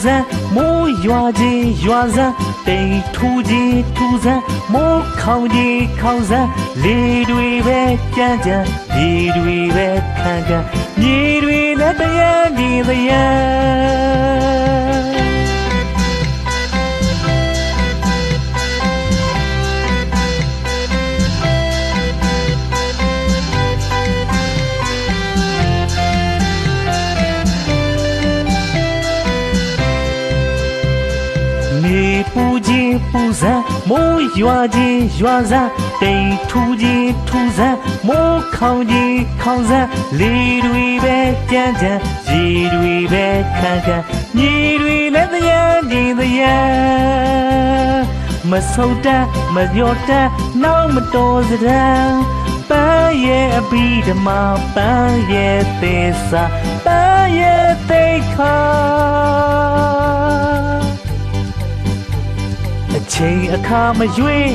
ဇံမိုးရွာကြီးရွာစံတိမ်ထူကြီးထူစံမိုးခေါင်ကြီးခေါင်စံလေတွေပဲကြမ်းကြမ်းမြေတွေပဲခန့်ခန့်မြေတွေလည်းတရားဒီတရားပူကြီးပူဇံမိုးရွာကြီးရွာစံတိမ်ထူကြီးထူစံမိုးခေါင်ကြီးခေါင်စံလေတွေပဲကြမ်းကြမ်းရေတွေပဲခန့်ခန့်မြေတွေလည်းတရားဒီတရားမဆုတ်တတ်မလျော့တတ်နောက်မတော်စရန်ပန်းရဲ့အဘိဓမ္မာပန်းရဲ့သေစာပန်းရဲ့သိခါအချိန်အခါမရွေး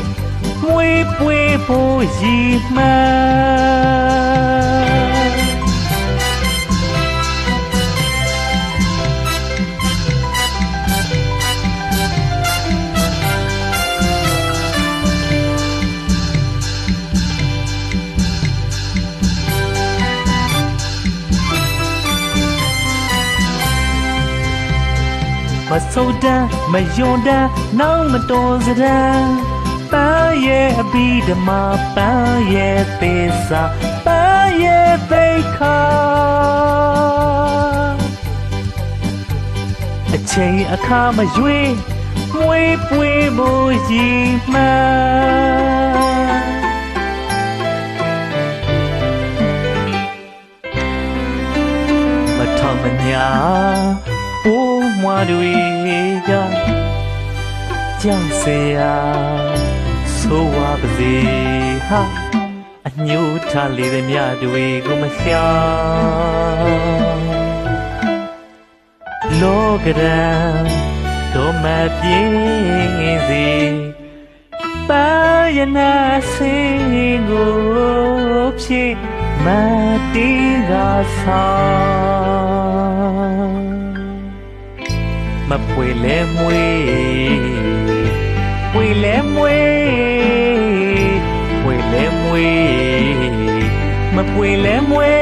မွေးပွေးဖို့ရည်မှန်းမဆုတ်တမ်းမယွန်တမ်းနောက်မတော်စရန်ပန်းရဲ့အဘိဓမ္မာပန်းရဲ့သေစာပန်းရဲ့သိခါအချိန်အခါမရွေးမွေးပွေးဖို့ရည်မှန်းမထမညာအိုးမွားတွေကကြောက်เสียဆိုဝါပါစေဟာအညို့ထားလေတဲ့မြတွေကိုမရှာလောကရန်တို့မပြေးစီပါယနာစင်ကိုဖြည့်မတေးကဆောင်မပွေလဲမွေပွေလဲမွေပွေလဲမွေမပွေလဲမွေ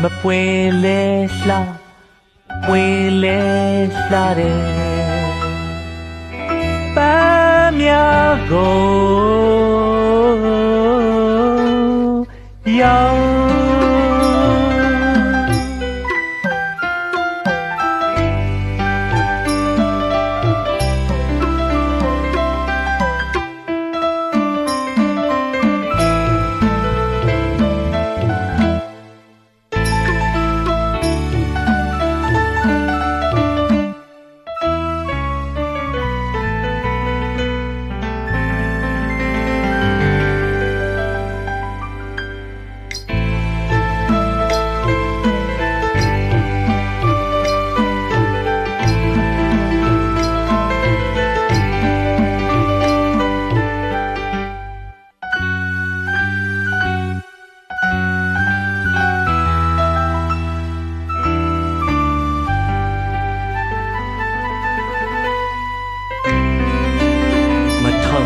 မပွေလဲလှပွေလဲလှတယ်ပန်းများကိုရောင်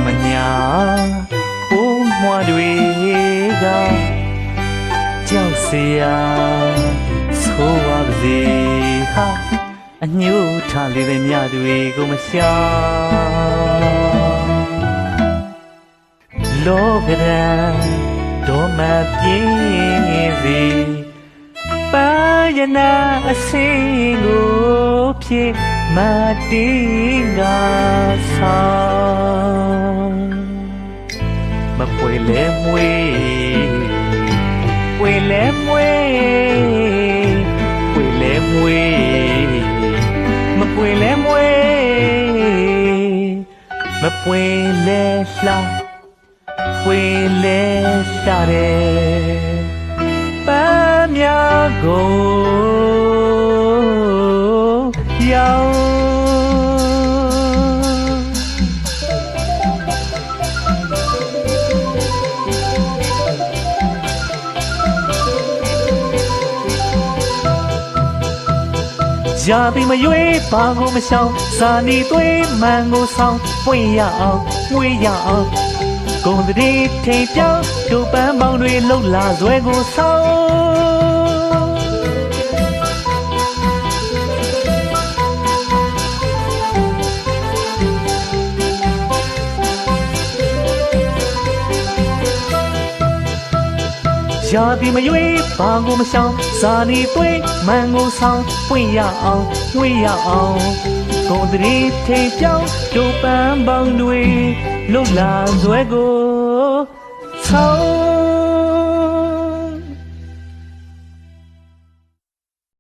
မညာအိုးမွားတွေကကြောက်เสียဆိုဝါပါစေဟာအညို့ထားလေတဲ့မြတွေကိုမရှာလောကရန်တို့မပြေးစီပါယနာအစင်ကိုဖြည့်မတေးကဆောင်မပွေလဲမွေပွေလဲမွေပွေလဲမွေမပွေလဲမွေမပွေလဲလှပွေလဲလှတယ်ပန်းများကိုရောင် ရာသီမရွေးဘာကိုမရှောင်စာနီသွေးမှန်ကိုဆောင်ပွင့်ရအောင်ငွေရအောင်ကုန်တည်းထိန်ပြောင်းတို့ပန်းပေါင်းတွေလှုပ်လာဇွဲကိုဆောင်ရာသီမရွေးဘာကိုမရှောင်စာနီသွေးမှန်ကိုဆောင်ပွင့်ရအောင်ငွေရအောင်ကုန်တည်းထိန်ပြောင်းတို့ပန်းပေါင်းတွေလှုပ်လာဇွဲကိုဆောင်